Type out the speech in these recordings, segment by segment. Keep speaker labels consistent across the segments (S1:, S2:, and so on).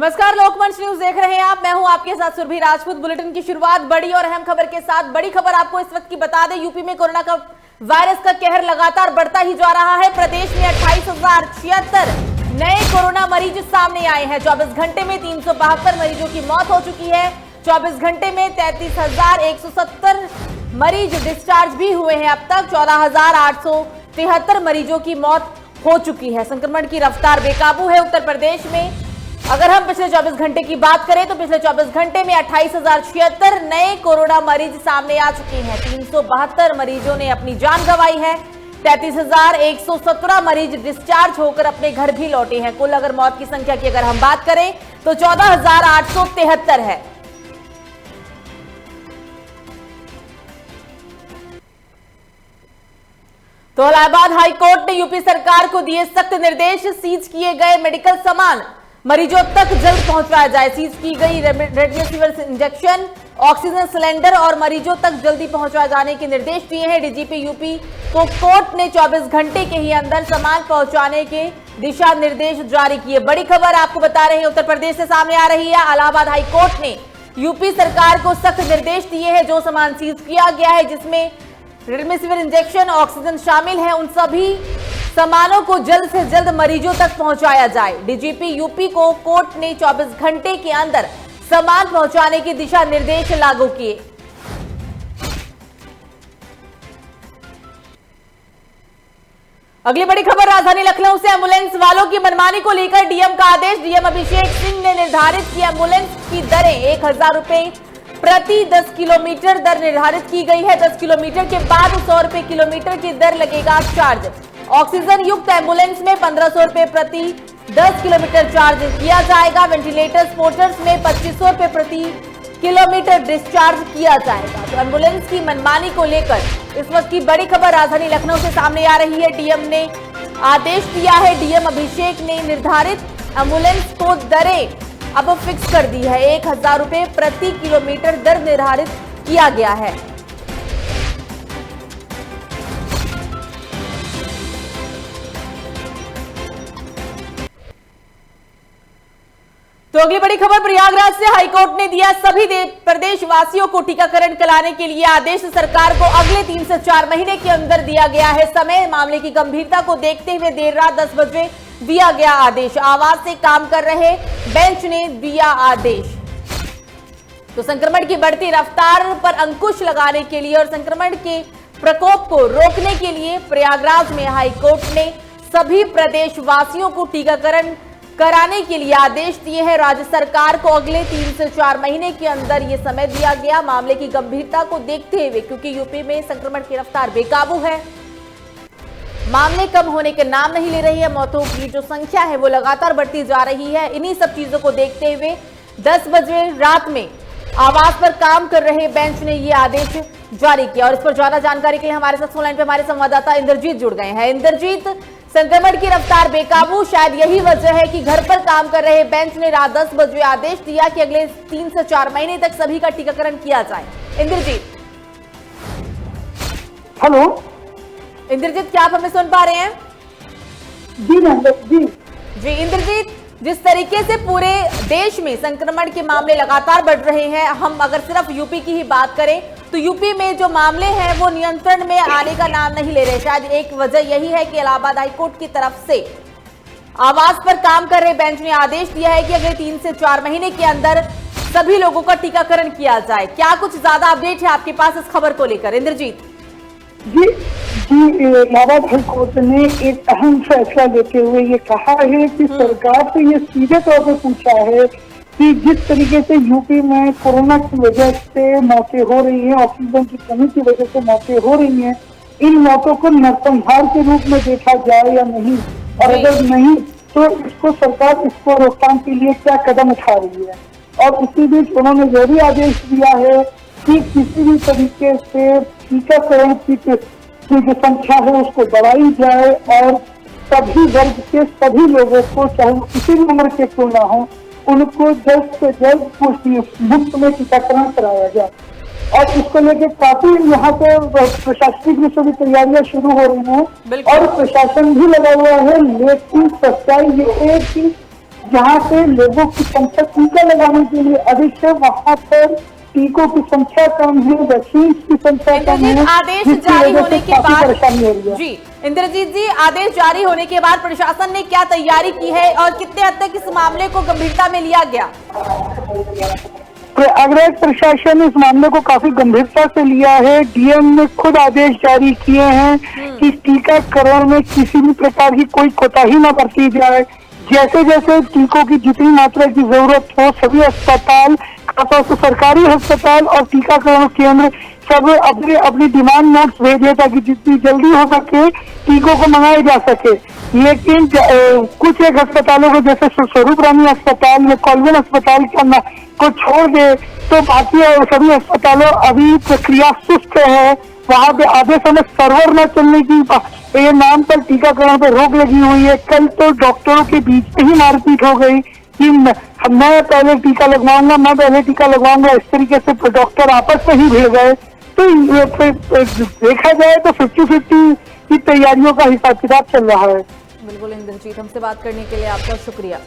S1: नमस्कार, लोकमंच न्यूज देख रहे हैं आप। मैं हूं आपके साथ सुरभि राजपूत। बुलेटिन की शुरुआत बड़ी और अहम खबर के साथ। बड़ी खबर आपको इस वक्त की बता दें, यूपी में कोरोना का वायरस का कहर लगातार बढ़ता ही जा रहा है। प्रदेश में 28,076 नए कोरोना मरीज सामने आए हैं। 24 घंटे में 372 मरीजों की मौत हो चुकी है। 24 घंटे में 33,170 मरीज डिस्चार्ज भी हुए हैं। अब तक 14,873 मरीजों की मौत हो चुकी है। संक्रमण की रफ्तार बेकाबू है उत्तर प्रदेश में। अगर हम पिछले 24 घंटे की बात करें तो पिछले 24 घंटे में 28,076 नए कोरोना मरीज सामने आ चुके हैं। 372 मरीजों ने अपनी जान गंवाई है। 33,117 मरीज डिस्चार्ज होकर अपने घर भी लौटे हैं। कुल अगर मौत की संख्या की अगर हम बात करें तो 14,873 है। तो इलाहाबाद हाईकोर्ट ने यूपी सरकार को दिए सख्त निर्देश। सीज किए गए मेडिकल सामान मरीजों तक जल्द पहुंचाया जाए। सीज की गई रेमडेसिविर इंजेक्शन, ऑक्सीजन सिलेंडर और मरीजों तक जल्दी पहुंचाए जाने के निर्देश दिए हैं। डीजीपी यूपी को कोर्ट ने 24 घंटे के ही अंदर सामान पहुंचाने के दिशा निर्देश जारी किए। बड़ी खबर आपको बता रहे हैं उत्तर प्रदेश से सामने आ रही है। इलाहाबाद हाईकोर्ट ने यूपी सरकार को सख्त निर्देश दिए हैं। जो सामान सीज किया गया है, जिसमें रेमडेसिविर इंजेक्शन, ऑक्सीजन शामिल है, उन सभी सामानों को जल्द से जल्द मरीजों तक पहुंचाया जाए। डीजीपी यूपी को कोर्ट ने 24 घंटे के अंदर सामान पहुंचाने के दिशा निर्देश लागू किए। अगली बड़ी खबर राजधानी लखनऊ से। एम्बुलेंस वालों की मनमानी को लेकर डीएम का आदेश। डीएम अभिषेक सिंह ने निर्धारित की एम्बुलेंस की दरें 1,000 रुपए प्रति 10 किलोमीटर दर निर्धारित की गई है। 10 किलोमीटर के बाद 100 रुपए किलोमीटर की दर लगेगा चार्ज। ऑक्सीजन युक्त एम्बुलेंस में 1,500 रुपए प्रति 10 किलोमीटर चार्ज किया जाएगा। वेंटिलेटर सपोर्टर्स में 2,500 रुपए प्रति किलोमीटर डिस्चार्ज किया जाएगा। तो एम्बुलेंस की मनमानी को लेकर इस वक्त की बड़ी खबर राजधानी लखनऊ से सामने आ रही है। डीएम ने आदेश दिया है। डीएम अभिषेक ने निर्धारित एम्बुलेंस को दरें अब फिक्स कर दी है। 1,000 रुपए प्रति किलोमीटर दर निर्धारित किया गया है। तो अगली बड़ी खबर प्रयागराज से। हाईकोर्ट ने दिया सभी प्रदेश वासियों को टीकाकरण कराने के लिए आदेश। सरकार को अगले 3 से 4 महीने के अंदर दिया गया है समय। मामले की गंभीरता को देखते हुए देर रात 10 बजे दिया गया आदेश। आवाज से काम कर रहे बेंच ने दिया आदेश। तो संक्रमण की बढ़ती रफ्तार पर अंकुश लगाने के लिए और संक्रमण के प्रकोप को रोकने के लिए प्रयागराज में हाईकोर्ट ने सभी प्रदेश वासियों को टीकाकरण कराने के लिए आदेश दिए हैं। राज्य सरकार को अगले 3 से 4 महीने के अंदर यह समय दिया गया। मामले की गंभीरता को देखते हुए, क्योंकि यूपी में संक्रमण की रफ्तार बेकाबू है, मामले कम होने के नाम नहीं ले रही है, मौतों की जो संख्या है वो लगातार बढ़ती जा रही है। इन्हीं सब चीजों को देखते हुए 10 बजे रात में आवाज पर काम कर रहे बेंच ने ये आदेश जारी किया। और इस पर ज्यादा जानकारी के लिए हमारे साथ फोन लाइन पे हमारे संवाददाता इंद्रजीत जुड़ गए हैं। इंद्रजीत, संक्रमण की रफ्तार बेकाबू, शायद यही वजह है कि घर पर काम कर रहे बेंच ने रात 10 बजे आदेश दिया कि अगले 3 से 4 महीने तक सभी का टीकाकरण किया जाए। इंद्रजीत।
S2: हेलो
S1: इंद्रजीत, क्या आप हमें सुन पा रहे हैं? जी इंद्रजीत, जिस तरीके से पूरे देश में संक्रमण के मामले लगातार बढ़ रहे हैं, हम अगर सिर्फ यूपी की ही बात करें तो यूपी में जो मामले हैं वो नियंत्रण में आने का नाम नहीं ले रहे। शायद एक वजह यही है कि इलाहाबाद हाईकोर्ट की तरफ से आवाज पर काम कर रहे बेंच ने आदेश दिया है कि अगले 3 से 4 महीने के अंदर सभी लोगों का टीकाकरण किया जाए। क्या कुछ ज्यादा अपडेट है आपके पास इस खबर को लेकर इंद्रजीत?
S2: जी, इलाहाबाद हाईकोर्ट ने एक अहम फैसला लेते हुए ये कहा है कि सरकार से ये सीधे तौर पर पूछा है कि जिस तरीके से यूपी में कोरोना की वजह से मौतें हो रही हैं, ऑक्सीजन की कमी की वजह से मौतें हो रही हैं, इन मौतों को नरसंहार के रूप में देखा जाए या नहीं, और अगर नहीं तो इसको रोकथाम के लिए क्या कदम उठा रही है। और इसी बीच उन्होंने यह भी आदेश दिया है कि किसी भी तरीके से टीकाकरण की जो संख्या है उसको बढ़ाई जाए और सभी वर्ग के सभी लोगों को, चाहे वो किसी भी उम्र के क्यों ना हो, उनको जल्द से जल्द मुफ्त में टीकाकरण कराया जाए। और इसको लेकर काफी यहाँ पे प्रशासनिक रूप से भी तैयारियां शुरू हो रही हैं और प्रशासन भी लगा हुआ है। लेकिन सच्चाई ये है कि जहाँ पे लोगों की संख्या टीका लगाने के लिए अधिक है, वहाँ पर टीकों की संख्या कम है, वैक्सीन की संख्या कम
S1: इंद्रजीत,
S2: है,
S1: आदेश
S2: जिसकी
S1: जारी
S2: वजह
S1: होने
S2: से
S1: के
S2: काफी
S1: बाद
S2: परेशानी हो रही है।
S1: जी इंद्रजीत जी, आदेश जारी होने के बाद प्रशासन ने क्या तैयारी की है और कितने हद तक इस मामले को गंभीरता में लिया गया?
S2: प्रयागराज प्रशासन ने इस मामले को काफी गंभीरता से लिया है। डीएम ने खुद आदेश जारी किए हैं कि टीकाकरण में किसी भी प्रकार की कोई कोताही न बरती जाए। जैसे जैसे टीकों की जितनी मात्रा की जरूरत हो, सभी अस्पताल, खासतौर से सरकारी अस्पताल और टीकाकरण केंद्र सब अपने अपनी डिमांड नोट्स भेजे ताकि जितनी जल्दी हो सके टीकों को मंगाया जा सके। लेकिन कुछ एक अस्पतालों को, जैसे स्वरूप रानी अस्पताल या कॉलवेन अस्पताल को छोड़ दे तो बाकी सभी अस्पतालों अभी प्रक्रिया सुस्त है। वहाँ पे आधे समय सर्वर न चलने की ये नाम पर टीकाकरण पर रोक लगी हुई है। कल तो डॉक्टरों के बीच में ही मारपीट हो गई कि मैं पहले टीका लगवाऊंगा, मैं पहले टीका लगवाऊंगा, इस तरीके से डॉक्टर आपस में ही भिड़ गए। तो देखा जाए तो 50-50 की तैयारियों का हिसाब किताब चल रहा है।
S1: बिल्कुल इंद्रजीत, हमसे बात करने के लिए आपका शुक्रिया।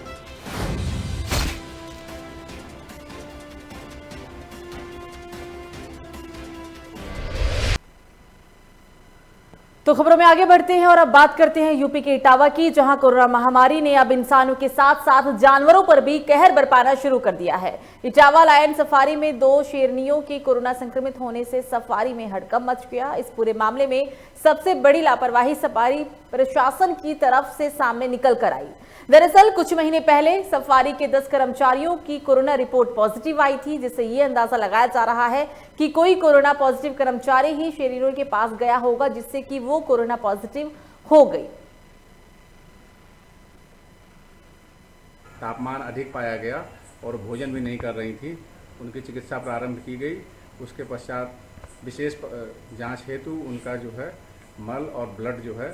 S1: तो खबरों में आगे बढ़ते हैं और अब बात करते हैं यूपी के इटावा की, जहां कोरोना महामारी ने अब इंसानों के साथ साथ जानवरों पर भी कहर बरपाना शुरू कर दिया है। इटावा लायन सफारी में 2 शेरनियों के कोरोना संक्रमित होने से सफारी में हड़कंप मच गया। इस पूरे मामले में सबसे बड़ी लापरवाही सफारी प्रशासन की तरफ से सामने निकल कर आई। दरअसल कुछ महीने पहले सफारी के 10 कर्मचारियों की कोरोना रिपोर्ट पॉजिटिव आई थी, जिससे ये अंदाजा लगाया जा रहा है कि कोई कोरोना पॉजिटिव कर्मचारी ही शेरनियों के पास गया होगा, जिससे कि वो कोरोना पॉजिटिव हो गई।
S3: तापमान अधिक पाया गया और भोजन भी नहीं कर रही थी। उनकी चिकित्सा प्रारंभ की गई। उसके पश्चात विशेष जांच हेतु उनका जो है मल और ब्लड जो है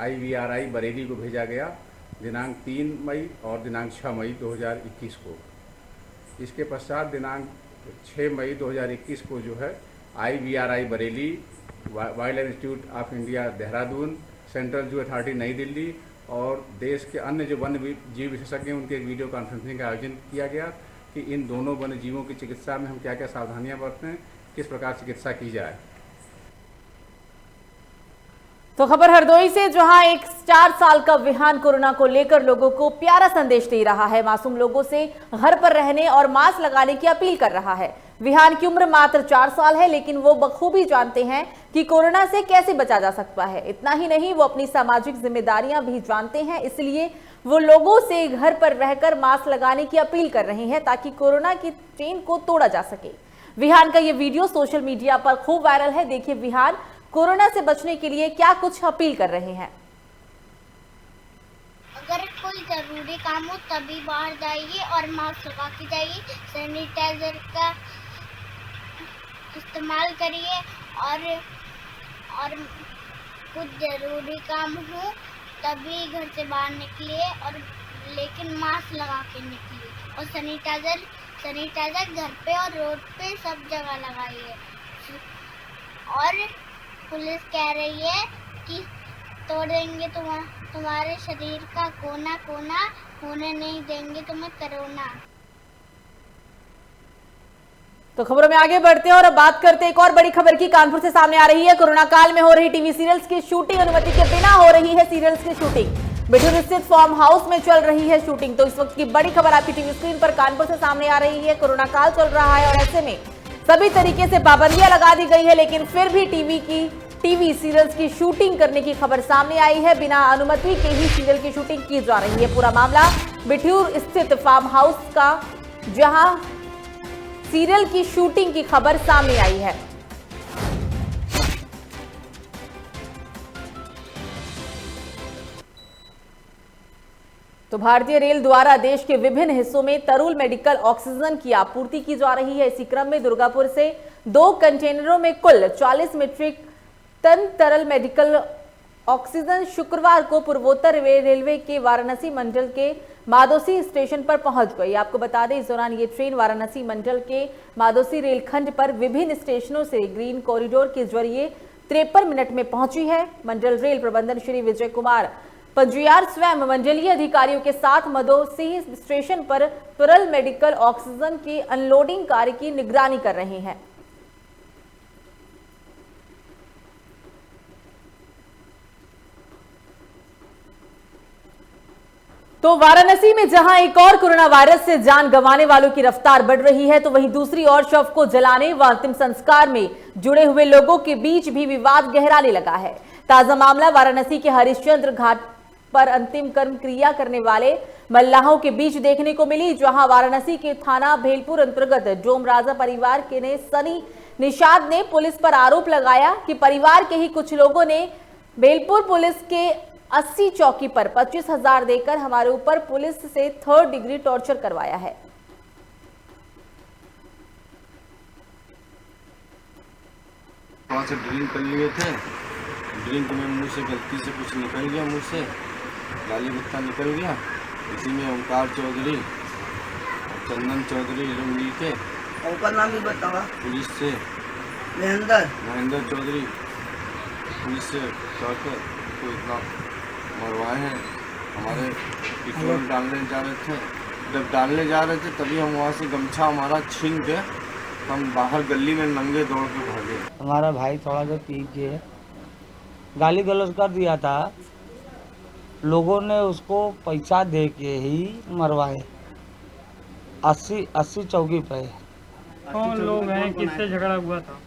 S3: IVRI बरेली को भेजा गया दिनांक 3 मई और दिनांक 6 मई 2021 को। इसके पश्चात दिनांक 6 मई 2021 को जो है IVRI Bareilly, wild life institute of India Dehradun, central zoo authority नई दिल्ली और देश के अन्य जो वन्य जीव विशेषज्ञ हैं उनके एक वीडियो कॉन्फ्रेंसिंग का आयोजन किया गया कि इन दोनों वन्य जीवों की चिकित्सा में हम क्या क्या सावधानियां बरतें, किस प्रकार चिकित्सा की जाए।
S1: तो खबर हरदोई से, जहां एक 4 साल का विहान कोरोना को लेकर लोगों को प्यारा संदेश दे रहा है। मासूम लोगों से घर पर रहने और मास्क लगाने की अपील कर रहा है। विहान की उम्र मात्र 4 साल है, लेकिन वो बखूबी जानते हैं कि कोरोना से कैसे बचा जा सकता है। इतना ही नहीं, वो अपनी सामाजिक जिम्मेदारियां भी जानते हैं, इसलिए वो लोगों से घर पर रहकर मास्क लगाने की अपील कर रहे हैं ताकि कोरोना की चेन को तोड़ा जा सके। विहान का ये वीडियो सोशल मीडिया पर खूब वायरल है। देखिए विहान कोरोना से बचने के लिए क्या कुछ अपील कर रहे हैं।
S4: अगर कोई जरूरी काम हो तभी बाहर जाइए और मास्क लगा के जाइए, सैनिटाइजर का इस्तेमाल करिए और कुछ जरूरी काम हो तभी घर से बाहर निकलिए और लेकिन मास्क लगा के निकलिए और सैनिटाइजर घर पे और रोड पे सब जगह लगाइए। और पुलिस कह रही है कि तोड़ेंगे तुम्हारे शरीर का कोना कोना, होने नहीं देंगे तुम्हें कोरोना।
S1: तो खबरों में आगे बढ़ते हैं और अब बात करते हैं एक और बड़ी खबर की। कानपुर से सामने आ रही है। कोरोना काल में हो रही टीवी सीरियल्स की शूटिंग अनुमति के बिना हो रही है। सीरियल्स की शूटिंग बिठूर स्थित फार्म हाउस में चल रही है शूटिंग। तो इस वक्त की बड़ी खबर आपकी टीवी स्क्रीन पर कानपुर से सामने आ रही है। कोरोना काल चल रहा है और ऐसे में सभी तरीके से पाबंदियां लगा दी गई है, लेकिन फिर भी टीवी सीरियल्स की शूटिंग करने की खबर सामने आई है। बिना अनुमति के ही सीरियल की शूटिंग की जा रही है। पूरा मामला बिठूर स्थित फार्म हाउस का, जहां सीरियल की शूटिंग की खबर सामने आई है। तो भारतीय रेल द्वारा देश के विभिन्न हिस्सों में तरल मेडिकल ऑक्सीजन की आपूर्ति की जा रही है। इसी क्रम में दुर्गापुर से 2 कंटेनरों में कुल 40 मीट्रिक टन तरल मेडिकल ऑक्सीजन शुक्रवार को पूर्वोत्तर रेलवे के वाराणसी मंडल के मादोसी स्टेशन पर पहुंच गई। आपको बता दें, इस दौरान ये ट्रेन वाराणसी मंडल के मादोसी रेलखंड पर विभिन्न स्टेशनों से ग्रीन कॉरिडोर के जरिए 53 मिनट में पहुंची है। मंडल रेल प्रबंधन श्री विजय कुमार पंजियार स्वयं मंडलीय अधिकारियों के साथ मदोसी स्टेशन पर तुरल मेडिकल ऑक्सीजन की अनलोडिंग कार्य की निगरानी कर रहे हैं। तो वाराणसी में जहां एक और कोरोना वायरस से जान गंवाने वालों की रफ्तार बढ़ रही है, तो वहीं दूसरी ओर शव को जलाने व अंतिम संस्कार में जुड़े हुए लोगों के बीच भी विवाद गहराने लगा है। ताजा मामला वाराणसी के हरिश्चंद्र घाट पर अंतिम कर्म क्रिया करने वाले मल्लाहों के बीच देखने को मिली, जहां वाराणसी के थाना भेलपुर अंतर्गत डोम राजा परिवार के ने सनी निषाद ने पुलिस पर आरोप लगाया कि परिवार के ही कुछ लोगों ने भेलपुर पुलिस के 80 चौकी पर 25,000 देकर हमारे ऊपर पुलिस से 3rd डिग्री टॉर्चर करवाया है।
S5: वहाँ से ड्रिंक कर लिए थे, ड्रिंक में मुंह से गलती से कुछ निकल गया, मुंह से गाली गुत्ता निकल गया। इसी में ओंकार चौधरी और चंदन चौधरी लोग मिल के
S6: ऊपर नाम भी बतावा
S5: पुलिस से महेंद्र चौधरी पुलिस से कहकर तो इतना मरवाए हैं। हमारे पेट्रोल डालने जा रहे थे, जब डालने जा रहे थे तभी हम वहाँ से गमछा हमारा छीन के हम बाहर गली में नंगे दौड़ के भागे।
S6: हमारा भाई थोड़ा सा पी के गाली गलौज कर दिया था, लोगों ने उसको पैसा दे के ही मरवाए। 80 चौकी पे।
S7: कौन लोग हैं, किससे झगड़ा हुआ था?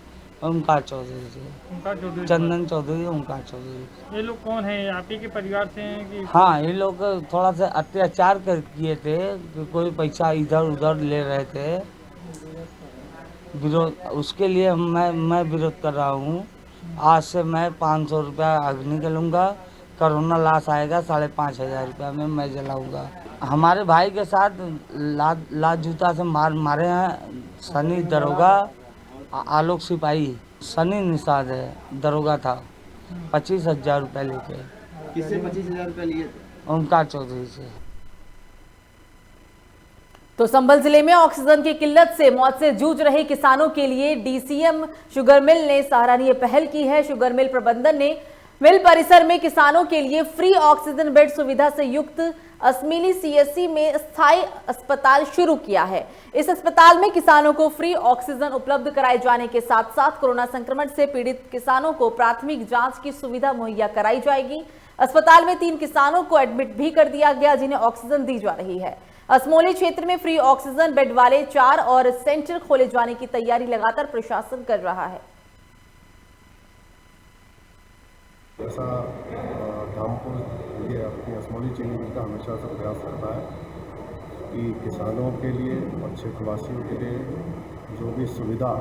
S6: ओंकार चौधरी से, चंदन चौधरी, ओंकार चौधरी।
S7: ये लोग कौन हैं? आप ही के परिवार से हैं कि?
S6: हाँ, ये लोग थोड़ा सा अत्याचार कर किए थे कि कोई पैसा इधर उधर ले रहे थे। विरोध उसके लिए मैं विरोध कर रहा हूँ। आज से मैं 500 रुपया अग्नि का लूँगा। कोरोना लाश आएगा 5,500 रुपया में मैं जलाऊँगा। हमारे भाई के साथ लात जूता से मारे हैं सनी दरोगा, आलोक सिपाही। सनी निषाद है, दरोगा था। 25,000 रुपया लेके।
S5: किससे 25,000 रुपया लिए?
S6: ओंकार चौधरी से।
S1: तो संभल जिले में ऑक्सीजन की किल्लत से मौत से जूझ रहे किसानों के लिए डीसीएम शुगर मिल ने सराहनीय पहल की है। शुगर मिल प्रबंधन ने मिल परिसर में किसानों के लिए फ्री ऑक्सीजन बेड सुविधा से युक्त असमीली सीएससी में स्थायी अस्पताल शुरू किया है। इस अस्पताल में किसानों को फ्री ऑक्सीजन उपलब्ध कराए जाने के साथ साथ कोरोना संक्रमण से पीड़ित किसानों को प्राथमिक जांच की सुविधा मुहैया कराई जाएगी। अस्पताल में 3 किसानों को एडमिट भी कर दिया गया, जिन्हें ऑक्सीजन दी जा रही है। असमोली क्षेत्र में फ्री ऑक्सीजन बेड वाले 4 और सेंटर खोले जाने की तैयारी लगातार प्रशासन कर रहा है।
S8: ऐसा धामपुर ये अपनी असमोली चीनी मिल का हमेशा से प्रयास करता है कि किसानों के लिए और क्षेत्रवासियों के लिए जो भी सुविधा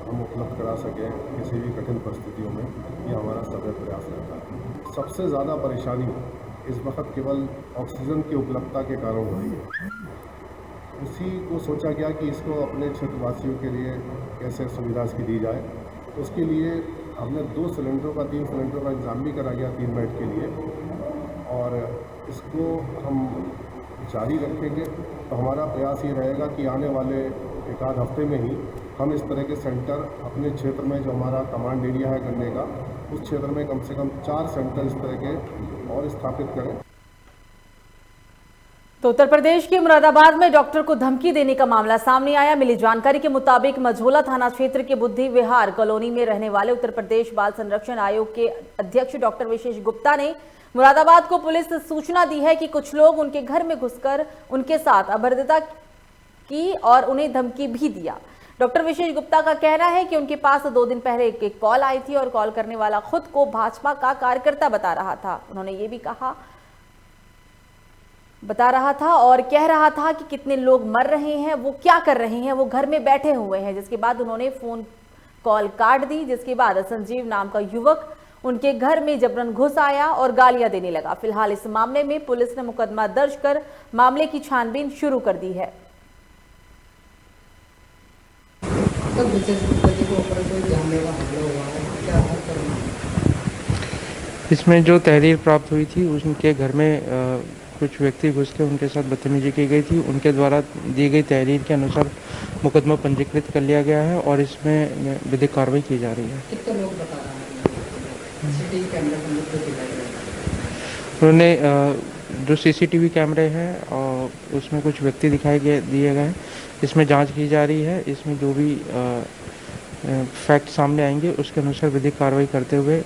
S8: हम उपलब्ध करा सकें किसी भी कठिन परिस्थितियों में, ये हमारा सदैव प्रयास रहता है। सबसे ज़्यादा परेशानी इस वक्त केवल ऑक्सीजन की उपलब्धता के कारण हो रही है। उसी को सोचा गया कि इसको अपने क्षेत्रवासियों के लिए कैसे सुविधा इसकी दी जाए। तो उसके लिए हमने 2 सिलेंडरों का 3 सिलेंडरों का इंतजाम भी करा गया 3 बेड के लिए, और इसको हम जारी रखेंगे। तो हमारा प्रयास ये रहेगा कि आने वाले 1 आध हफ्ते में ही हम इस तरह के सेंटर अपने क्षेत्र में, जो हमारा कमांड एरिया है गन्ने का, उस क्षेत्र में कम से कम 4 सेंटर इस तरह के और स्थापित करें।
S1: तो उत्तर प्रदेश के मुरादाबाद में डॉक्टर को धमकी देने का मामला सामने आया। मिली जानकारी के मुताबिक मझोला थाना क्षेत्र के बुद्धि विहार कॉलोनी में रहने वाले उत्तर प्रदेश बाल संरक्षण आयोग के अध्यक्ष डॉक्टर विशेष गुप्ता ने मुरादाबाद को पुलिस सूचना दी है कि कुछ लोग उनके घर में घुसकर उनके साथ अभद्रता की और उन्हें धमकी भी दिया। डॉक्टर विशेष गुप्ता का कहना है कि उनके पास 2 दिन पहले एक कॉल आई थी और कॉल करने वाला खुद को भाजपा का कार्यकर्ता बता रहा था। उन्होंने ये भी बता रहा था और कह रहा था कि कितने लोग मर रहे हैं, वो क्या कर रहे हैं, वो घर में बैठे हुए हैं। जिसके बाद उन्होंने फोन कॉल काट दी। जिसके बाद संजीव नाम का युवक उनके घर में जबरन घुस आया और गालियां देने लगा। फिलहाल इस मामले में पुलिस ने मुकदमा दर्ज कर मामले की छानबीन शुरू कर दी है।
S9: इसमें जो तहरीर प्राप्त हुई थी उनके घर में कुछ व्यक्ति घुस के उनके साथ बदतमीजी की गई थी। उनके द्वारा दी गई तहरीर के अनुसार मुकदमा पंजीकृत कर लिया गया है और इसमें विधिक कार्रवाई की जा रही है।
S6: कितने लोग बता रहे हैं?
S9: उन्होंने जो सीसीटीवी कैमरे हैं और उसमें कुछ व्यक्ति दिए गए हैं। इसमें जांच की जा रही है। इसमें जो भी फैक्ट सामने आएंगे उसके अनुसार विधिक कार्रवाई करते हुए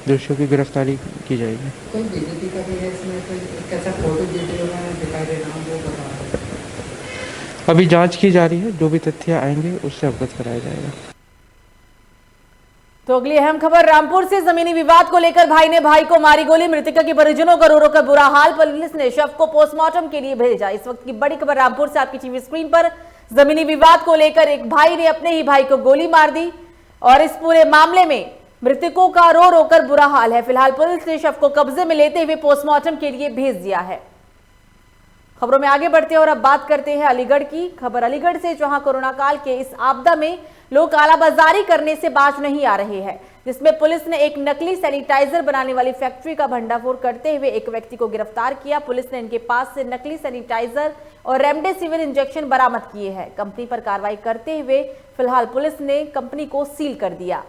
S9: दोषियों की गिरफ्तारी की जाएगी।
S10: कोई बेइज्जती का भी है इसमें, कोई कैसा फोटो वीडियो में दिखाई दे रहा वो बता रहे हैं।
S9: अभी जांच की जा रही है, जो भी तथ्य आएंगे उससे अवगत कराया जाएगा।
S1: तो अगली अहम खबर रामपुर से जमीनी विवाद को लेकर भाई ने भाई को मारी गोली, मृतका के परिजनों का रो रो कर बुरा हाल, पुलिस ने शव को पोस्टमार्टम के लिए भेजा। इस वक्त की बड़ी खबर रामपुर से आपकी टीवी स्क्रीन पर। जमीनी विवाद को लेकर एक भाई ने अपने ही भाई को गोली मार दी और इस पूरे मामले में मृतकों का रो रो कर बुरा हाल है। फिलहाल पुलिस ने शव को कब्जे में लेते हुए पोस्टमार्टम के लिए भेज दिया है। खबरों में आगे बढ़ते हैं और अब बात करते हैं अलीगढ़ की खबर। अलीगढ़ से, जहां कोरोना काल के इस आपदा में लोग कालाबाजारी करने से बाज नहीं आ रहे हैं, जिसमें पुलिस ने एक नकली सैनिटाइजर बनाने वाली फैक्ट्री का भंडाफोड़ करते हुए एक व्यक्ति को गिरफ्तार किया। पुलिस ने इनके पास से नकली सैनिटाइजर और रेमडेसिविर इंजेक्शन बरामद किए हैं। कंपनी पर कार्रवाई करते हुए फिलहाल पुलिस ने कंपनी को सील कर दिया।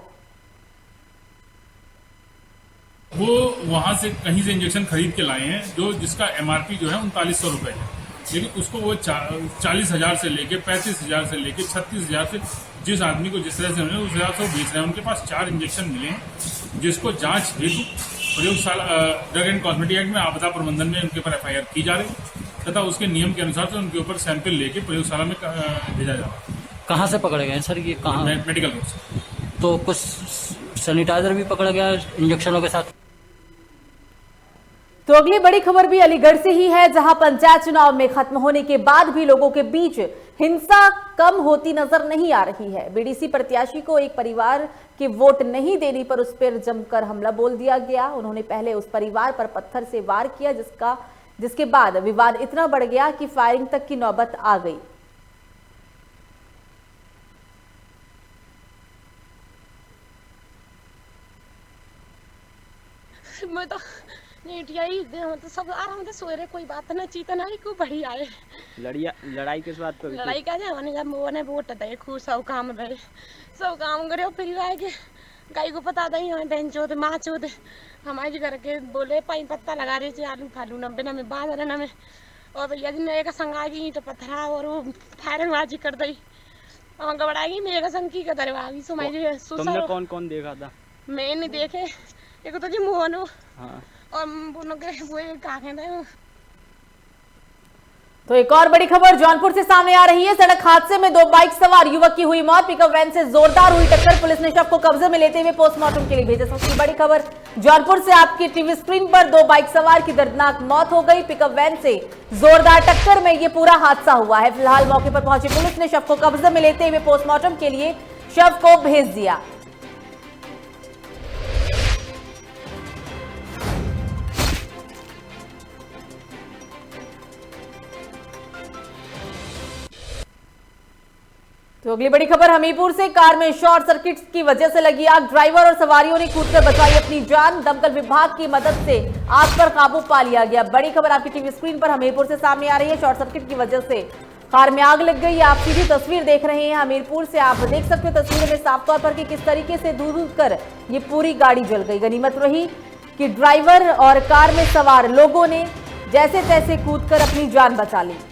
S11: वो वहां से कहीं से इंजेक्शन खरीद के लाए हैं, जो जिसका एमआरपी जो है 3900 रुपए है, लेकिन उसको वो 40,000 से लेके 35,000 से लेके 36,000 से जिस आदमी को जिस तरह से मिले उस हिसाब से बेच रहे हैं। उनके पास 4 इंजेक्शन मिले हैं, जिसको जांच हेतु प्रयोगशाला ड्रग एंड कॉस्मेटिक एक्ट में आपदा प्रबंधन में उनके ऊपर एफआईआर की जा रही तथा उसके नियम के अनुसार से उनके ऊपर सैंपल लेके प्रयोगशाला में भेजा जा रहा है।
S12: कहाँ से पकड़े गए सर? ये कहाँ?
S11: मेडिकल रोड से।
S12: तो कुछ सैनिटाइजर भी पकड़ा गया इंजेक्शनों के साथ।
S1: तो अगली बड़ी खबर भी अलीगढ़ से ही है, जहां पंचायत चुनाव में खत्म होने के बाद भी लोगों के बीच हिंसा कम होती नजर नहीं आ रही है। बीडीसी प्रत्याशी को एक परिवार के वोट नहीं देने पर उस पर जमकर हमला बोल दिया गया। उन्होंने पहले उस परिवार पर पत्थर से वार किया, जिसके बाद विवाद इतना बढ़ गया कि फायरिंग तक की नौबत आ गई।
S13: मैं तो तो सब आराम से सोए रहे, कोई बात ना चीता ना को बढ़िया है।
S14: लड़ाई किस बात पर?
S13: लड़ाई का जाने जब वो वोट दे खूब सब काम रहे, सब काम करे परिवार के गाय को पता नहीं हमें बहन चोद माँ चोद हमारे घर के बोले पाई पत्ता लगा रहे थे आलू फालू नब्बे न में बांध रहे न में और भैया जी मेरे का संगा की तो पत्थरा और वो फायरिंग बाजी कर दी और घबराएगी मेरे का संग की का दरवागी सुमाई।
S14: तुमने कौन कौन देखा था?
S13: मैं नहीं देखे, एक तो जी मोहन
S14: हाँ।
S13: और वो कहा।
S1: तो एक और बड़ी खबर जौनपुर से सामने आ रही है। सड़क हादसे में 2 बाइक सवार युवक की हुई मौत, पिकअप वैन से जोरदार हुई टक्कर। पुलिस ने शव को कब्जे में लेते हुए पोस्टमार्टम के लिए भेजा। सबसे बड़ी खबर जौनपुर से आपकी टीवी स्क्रीन पर। 2 बाइक सवार की दर्दनाक मौत हो गई, पिकअप वैन से जोरदार टक्कर में यह पूरा हादसा हुआ है। फिलहाल मौके पर पहुंची पुलिस ने शव को कब्जे में लेते हुए पोस्टमार्टम के लिए शव को भेज दिया। तो अगली बड़ी खबर हमीरपुर से। कार में शॉर्ट सर्किट की वजह से लगी आग, ड्राइवर और सवारियों ने कूदकर बचाई अपनी जान। दमकल विभाग की मदद से आग पर काबू पा लिया गया। बड़ी खबर आपकी टीवी स्क्रीन पर हमीरपुर से सामने आ रही है। शॉर्ट सर्किट की वजह से कार में आग लग गई। आप सीधी तस्वीर देख रहे हैं हमीरपुर से। आप देख सकते हो तस्वीर में साफ तौर पर कि किस तरीके से दूर कर ये पूरी गाड़ी जल गई। गनीमत रही कि ड्राइवर और कार में सवार लोगों ने जैसे तैसे कूदकर अपनी जान बचा ली।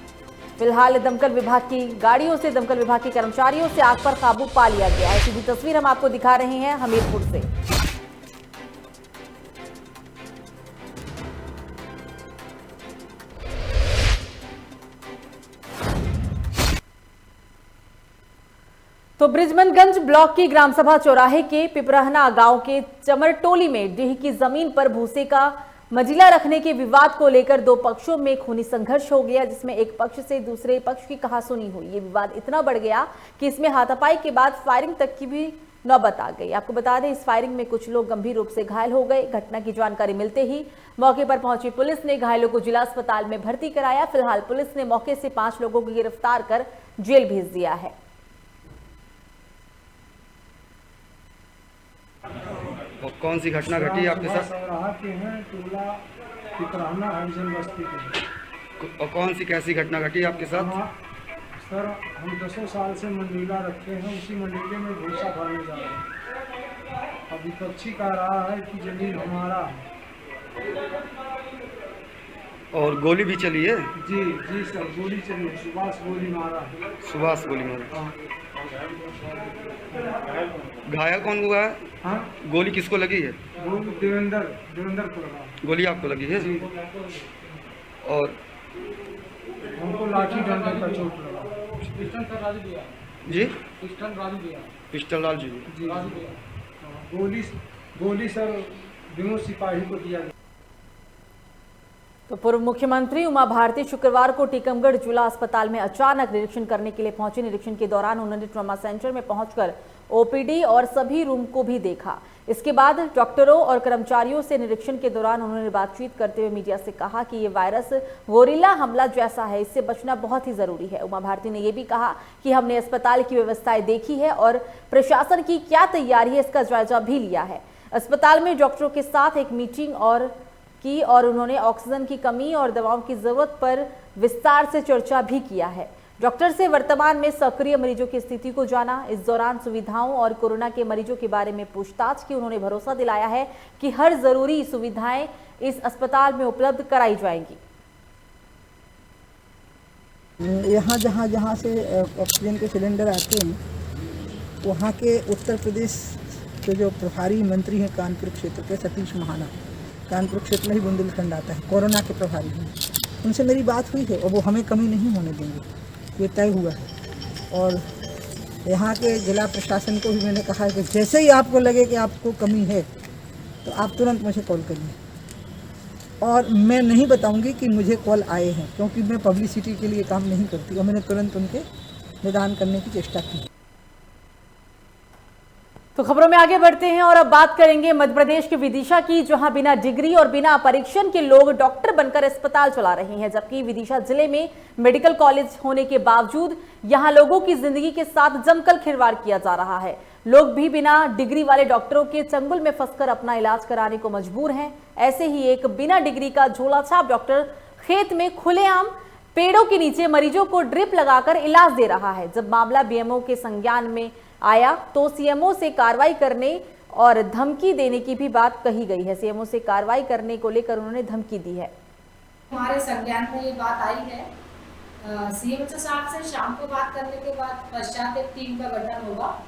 S1: फिलहाल दमकल विभाग की गाड़ियों से, दमकल विभाग के कर्मचारियों से आग पर काबू पा लिया गया है। सीधी तस्वीर हम आपको दिखा रहे हैं हमीरपुर से। तो बृजमनगंज ब्लॉक की ग्राम सभा चौराहे के पिपरहना गांव के चमरटोली में डीह की जमीन पर भूसे का मजिला रखने के विवाद को लेकर 2 पक्षों में खूनी संघर्ष हो गया, जिसमें एक पक्ष से दूसरे पक्ष की कहासुनी हुई। ये विवाद इतना बढ़ गया कि इसमें हाथापाई के बाद फायरिंग तक की भी नौबत आ गई। आपको बता दें, इस फायरिंग में कुछ लोग गंभीर रूप से घायल हो गए। घटना की जानकारी मिलते ही मौके पर पहुंची पुलिस ने घायलों को जिला अस्पताल में भर्ती कराया। फिलहाल पुलिस ने मौके से 5 लोगों को गिरफ्तार कर जेल भेज दिया है।
S15: कौन सी घटना घटी आपके साथ?
S16: के हैं टोला पिपरहना हरिजन बस्ती के।
S15: और कौन सी कैसी घटना घटी आपके साथ?
S16: सर हम 10 साल से मंडीला रखे हैं, उसी मंडीले में भूसा भरने जा रहे हैं। अब विपक्षी कह रहा है कि जमीन हमारा है।
S15: और गोली भी चली है?
S16: जी जी सर, गोली चली है, सुभाष गोली मारा है।
S15: सुभाष गोली मारा।
S16: हाँ।
S15: घायल कौन हुआ है?
S16: हाँ?
S15: गोली किसको लगी है?
S16: गोली देवेंद्र को लगा।
S15: गोली आपको लगी है?
S16: जी।
S15: और
S16: हमको लाठी डंडे का चोट लगा।
S15: जी?
S16: पिस्टल लाल जी। जी। गोली सर विनोद सिपाही को दिया गया।
S1: तो पूर्व मुख्यमंत्री उमा भारती शुक्रवार को टीकमगढ़ जिला अस्पताल में अचानक निरीक्षण करने के लिए पहुंचे। निरीक्षण के दौरान उन्होंने ट्रॉमा सेंटर में पहुंचकर ओपीडी और सभी रूम को भी देखा। इसके बाद डॉक्टरों और कर्मचारियों से निरीक्षण के दौरान उन्होंने बातचीत करते हुए मीडिया से कहा कि ये वायरस गोरिल्ला हमला जैसा है, इससे बचना बहुत ही जरूरी है। उमा भारती ने यह भी कहा कि हमने अस्पताल की व्यवस्थाएं देखी है और प्रशासन की क्या तैयारी है इसका जायजा भी लिया है। अस्पताल में डॉक्टरों के साथ एक मीटिंग और उन्होंने ऑक्सीजन की कमी और दवाओं की जरूरत पर विस्तार से चर्चा भी किया है। डॉक्टर से वर्तमान में सक्रिय मरीजों की स्थिति को जाना। इस दौरान सुविधाओं और कोरोना के मरीजों के बारे में पूछताछ की। उन्होंने भरोसा दिलाया है कि हर जरूरी सुविधाएं इस अस्पताल में उपलब्ध कराई जाएंगी।
S17: यहाँ जहाँ से ऑक्सीजन के सिलेंडर आते हैं, वहाँ के उत्तर प्रदेश के जो प्रभारी मंत्री हैं कानपुर क्षेत्र के, सतीश महाना, कानपुर क्षेत्र में ही बुंदेलखंड आता है, कोरोना के प्रभारी हैं, उनसे मेरी बात हुई है और वो हमें कमी नहीं होने देंगे, ये तय हुआ है। और यहाँ के जिला प्रशासन को भी मैंने कहा है कि जैसे ही आपको लगे कि आपको कमी है तो आप तुरंत मुझे कॉल करिए। और मैं नहीं बताऊंगी कि मुझे कॉल आए हैं, क्योंकि मैं पब्लिसिटी के लिए काम नहीं करती, और मैंने तुरंत उनके निदान करने की चेष्टा की।
S1: तो खबरों में आगे बढ़ते हैं और अब बात करेंगे मध्य प्रदेश के विदिशा की, जहां बिना डिग्री और बिना परीक्षण के लोग डॉक्टर बनकर अस्पताल चला रहे हैं। जबकि विदिशा जिले में मेडिकल कॉलेज होने के बावजूद यहां लोगों की जिंदगी के साथ जमकर खिलवाड़ किया जा रहा है। लोग भी बिना डिग्री वाले डॉक्टरों के चंगुल में फंसकर अपना इलाज कराने को मजबूर हैं। ऐसे ही एक बिना डिग्री का झोलाछाप डॉक्टर खेत में खुलेआम पेड़ों के नीचे मरीजों को ड्रिप लगाकर इलाज दे रहा है। जब मामला बीएमओ के संज्ञान में आया तो सीएमओ से कार्रवाई करने और धमकी देने की भी बात कही गई है। सीएमओ से कार्रवाई करने को लेकर उन्होंने धमकी दी है।
S18: हमारे संज्ञान में ये बात आई है। सीएमओ साहब से शाम को बात करने के बाद पश्चात एक टीम का गठन होगा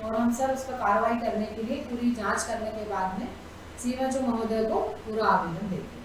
S18: और हम सर उस पर कार्रवाई करने के लिए पूरी जांच करने के बाद में सीएमओ महोदय को पूरा आवेदन देंगे।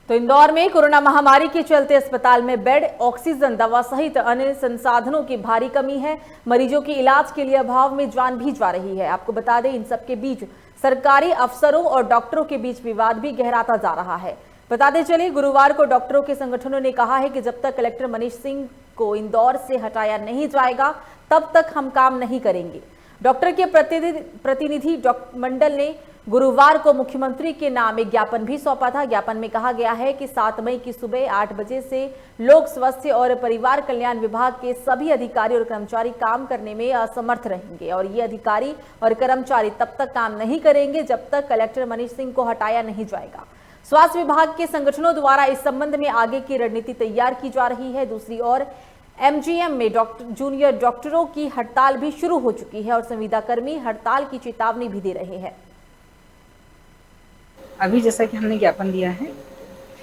S1: तो इंदौर में कोरोना महामारी के चलते अस्पताल में बेड, ऑक्सीजन, दवा सहित अन्य संसाधनों की भारी कमी है। मरीजों के इलाज के लिए अभाव में जान भी जा रही है। आपको बता दें, इन सबके बीच सरकारी अफसरों और डॉक्टरों के बीच विवाद भी गहराता जा रहा है। बताते चले, गुरुवार को डॉक्टरों के संगठनों ने कहा है कि जब तक कलेक्टर मनीष सिंह को इंदौर से हटाया नहीं जाएगा तब तक हम काम नहीं करेंगे। डॉक्टर के प्रतिनिधि मंडल ने गुरुवार को मुख्यमंत्री के नाम एक ज्ञापन भी सौंपा था। ज्ञापन में कहा गया है कि 7 मई की सुबह 8 बजे से लोक स्वास्थ्य और परिवार कल्याण विभाग के सभी अधिकारी और कर्मचारी काम करने में असमर्थ रहेंगे और ये अधिकारी और कर्मचारी तब तक काम नहीं करेंगे जब तक कलेक्टर मनीष सिंह को हटाया नहीं जाएगा। स्वास्थ्य विभाग के संगठनों द्वारा इस संबंध में आगे की रणनीति तैयार की जा रही है। दूसरी ओर एमजीएम में जूनियर डॉक्टरों की हड़ताल भी शुरू हो चुकी है और संविदाकर्मी हड़ताल की चेतावनी भी दे रहे हैं।
S10: अभी जैसा कि हमने ज्ञापन दिया है,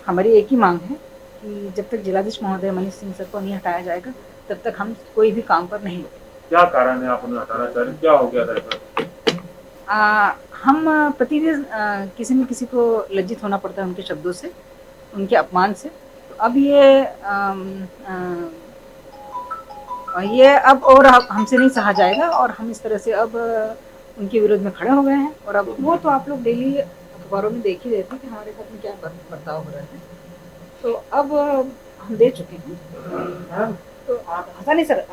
S10: हमारी एक ही मांग है कि जब तक जिलाधीश महोदय मनीष सिंह सर को नहीं हटाया जाएगा तब तक हम कोई भी काम पर नहीं।
S11: क्या कारण है आप उन्हें हटाना चाह रहे हैं? क्या हो गया था?
S10: हम प्रतिदिन किसी न किसी को लज्जित होना पड़ता है उनके शब्दों से, उनके अपमान से। तो अब ये अब और हमसे नहीं सहा जाएगा और हम इस तरह से अब उनके विरोध में खड़े हो गए हैं। और अब वो तो आप लोग डेली अखबारों में देख ही रहे थे कि हमारे साथ में क्या बर्ताव हो रहा है। तो अब हम दे चुके हैं, तो ऐसा नहीं सर।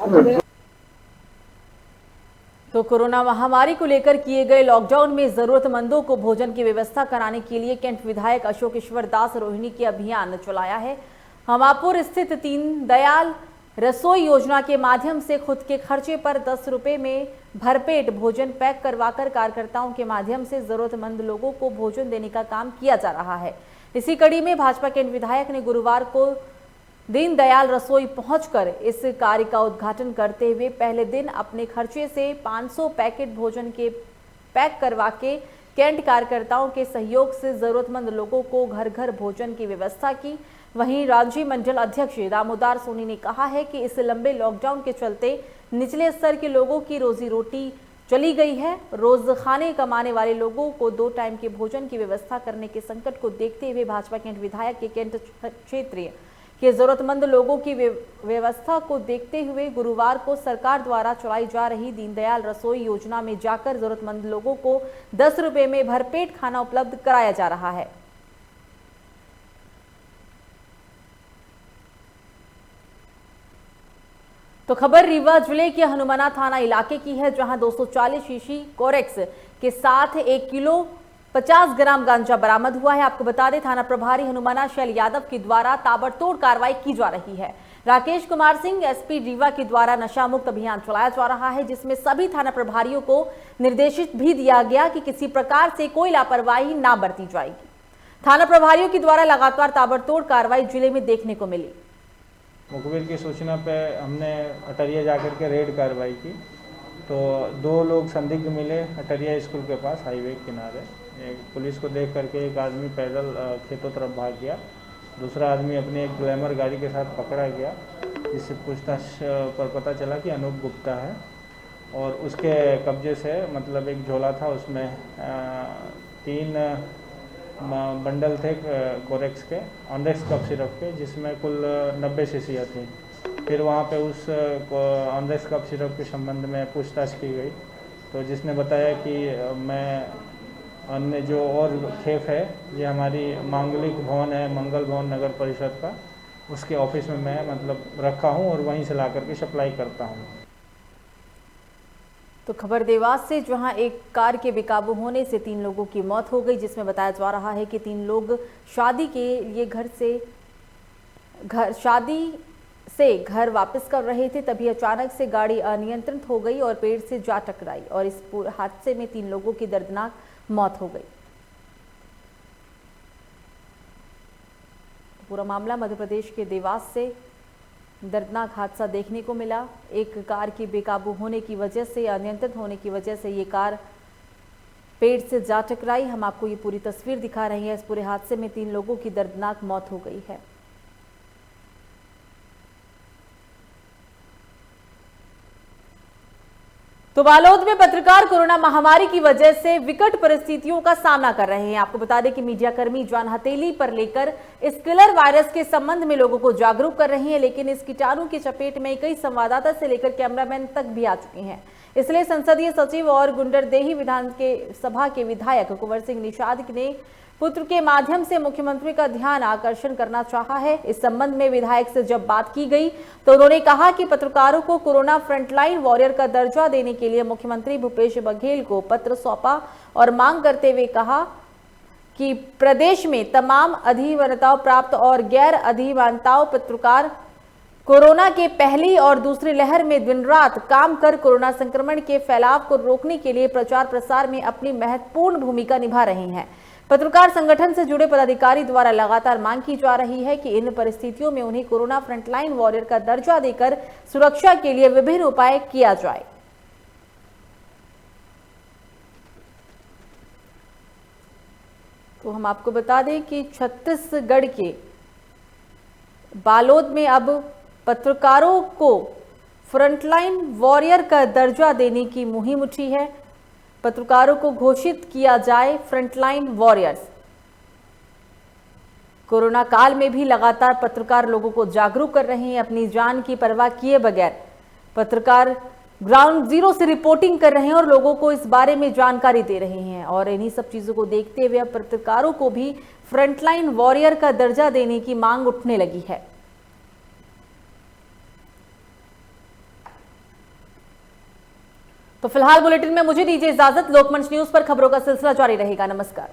S1: तो कोरोना महामारी को लेकर किए गए लॉकडाउन में जरूरतमंदों को भोजन की व्यवस्था कराने के लिए कैंट विधायक अशोक ईश्वर दास रोहिणी के अभियान चलाया है। हमापुर स्थित दीनदयाल रसोई योजना के माध्यम से खुद के खर्चे पर 10 रुपए में भरपेट भोजन पैक करवाकर कार्यकर्ताओं के माध्यम से जरूरतमंद लोगों को भोजन देने का काम किया जा रहा है। इसी कड़ी में भाजपा के विधायक ने गुरुवार को दीनदयाल रसोई पहुंचकर इस कार्य का उद्घाटन करते हुए पहले दिन अपने खर्चे से 500 पैकेट भोजन के पैक करवा के कैंट कार्यकर्ताओं के सहयोग से जरूरतमंद लोगों को घर घर भोजन की व्यवस्था की। वहीं राज्य मंडल अध्यक्ष दामोदर सोनी ने कहा है कि इस लंबे लॉकडाउन के चलते निचले स्तर के लोगों की रोजी रोटी चली गई है। रोज खाने कमाने वाले लोगों को 2 टाइम के भोजन की व्यवस्था करने के संकट को देखते हुए भाजपा कैंट विधायक के कैंट क्षेत्रीय के जरूरतमंद लोगों की व्यवस्था को देखते हुए गुरुवार को सरकार द्वारा चलाई जा रही दीनदयाल रसोई योजना में जाकर जरूरतमंद लोगों को 10 रुपए में भरपेट खाना उपलब्ध कराया जा रहा है। तो खबर रीवा जिले के हनुमाना थाना इलाके की है, जहां 240 शीशी कोरेक्स के साथ 1 किलो 50 ग्राम गांजा बरामद हुआ है। आपको बता दें, थाना प्रभारी हनुमाना शैल यादव के द्वारा ताबड़तोड़ कार्रवाई की जा रही है। राकेश कुमार सिंह एसपी रीवा के द्वारा नशा मुक्त अभियान चलाया जा रहा है, जिसमें सभी थाना प्रभारियों को निर्देशित भी दिया गया कि किसी प्रकार से कोई लापरवाही ना बरती जाएगी। थाना प्रभारियों के द्वारा लगातार ताबड़तोड़ कार्रवाई जिले में देखने को मिली।
S19: मुखबिर की सूचना पे हमने अटरिया जाकर के रेड कार्रवाई की, तो 2 लोग संदिग्ध मिले अटरिया स्कूल के पास हाईवे किनारे। पुलिस को देख करके एक आदमी पैदल खेतों तरफ भाग गया, दूसरा आदमी अपनी एक ग्लैमर गाड़ी के साथ पकड़ा गया, जिससे पूछताछ पर पता चला कि अनूप गुप्ता है। और उसके कब्जे से मतलब एक झोला था, उसमें 3 बंडल थे कोरेक्स के ऑनरेक्स कफ सिरप के, जिसमें कुल 90 शीशियाँ थी। फिर वहाँ पे उस ऑनरेक्स कफ सिरप के संबंध में पूछताछ की गई, तो जिसने बताया कि मैं अन्य जो और खेप है, ये हमारी मांगलिक भवन है, मंगल भवन नगर परिषद का, उसके ऑफिस में मैं मतलब रखा हूँ और वहीं से ला करके सप्लाई करता हूँ।
S1: तो खबर देवास से, जहां एक कार के बेकाबू होने से 3 लोगों की मौत हो गई, जिसमें बताया जा रहा है कि 3 लोग शादी के लिए शादी से घर वापस कर रहे थे, तभी अचानक से गाड़ी अनियंत्रित हो गई और पेड़ से जा टकराई और इस पूरे हादसे में 3 लोगों की दर्दनाक मौत हो गई। पूरा मामला मध्य प्रदेश के देवास से दर्दनाक हादसा देखने को मिला। एक कार की बेकाबू होने की वजह से, अनियंत्रित होने की वजह से ये कार पेड़ से जा टकराई। हम आपको ये पूरी तस्वीर दिखा रहे हैं। इस पूरे हादसे में 3 लोगों की दर्दनाक मौत हो गई है। तो बालोद में पत्रकार कोरोना महामारी की वजह से विकट परिस्थितियों का सामना कर रहे हैं। आपको बता दें कि मीडियाकर्मी जान हथेली पर लेकर इस किलर वायरस के संबंध में लोगों को जागरूक कर रहे हैं, लेकिन इस कीटाणु की चपेट में कई संवाददाता से लेकर कैमरामैन तक भी आ चुके हैं। इसलिए संसदीय सचिव और गुंडरदेही विधानसभा के विधायक कुंवर सिंह निषाद ने पुत्र के माध्यम से मुख्यमंत्री का ध्यान आकर्षण करना चाहा है। इस संबंध में विधायक से जब बात की गई तो उन्होंने कहा कि पत्रकारों को कोरोना फ्रंटलाइन वॉरियर का दर्जा देने के लिए मुख्यमंत्री भूपेश बघेल को पत्र सौंपा और मांग करते हुए कहा कि प्रदेश में तमाम अधिमानताओं प्राप्त और गैर अधिमानताओं पत्रकार कोरोना के पहली और दूसरी लहर में दिन रात काम कर कोरोना संक्रमण के फैलाव को रोकने के लिए प्रचार प्रसार में अपनी महत्वपूर्ण भूमिका निभा रहे हैं। पत्रकार संगठन से जुड़े पदाधिकारी द्वारा लगातार मांग की जा रही है कि इन परिस्थितियों में उन्हें कोरोना फ्रंटलाइन वॉरियर का दर्जा देकर सुरक्षा के लिए विभिन्न उपाय किया जाए। तो हम आपको बता दें कि छत्तीसगढ़ के बालोद में अब पत्रकारों को फ्रंटलाइन वॉरियर का दर्जा देने की मुहिम उठी है। पत्रकारों को घोषित किया जाए फ्रंटलाइन वॉरियर्स। कोरोना काल में भी लगातार पत्रकार लोगों को जागरूक कर रहे हैं। अपनी जान की परवाह किए बगैर पत्रकार ग्राउंड जीरो से रिपोर्टिंग कर रहे हैं और लोगों को इस बारे में जानकारी दे रहे हैं। और इन्हीं सब चीजों को देखते हुए अब पत्रकारों को भी फ्रंटलाइन वॉरियर का दर्जा देने की मांग उठने लगी है। तो फिलहाल बुलेटिन में मुझे दीजिए इजाजत। लोकमंच न्यूज पर खबरों का सिलसिला जारी रहेगा। नमस्कार।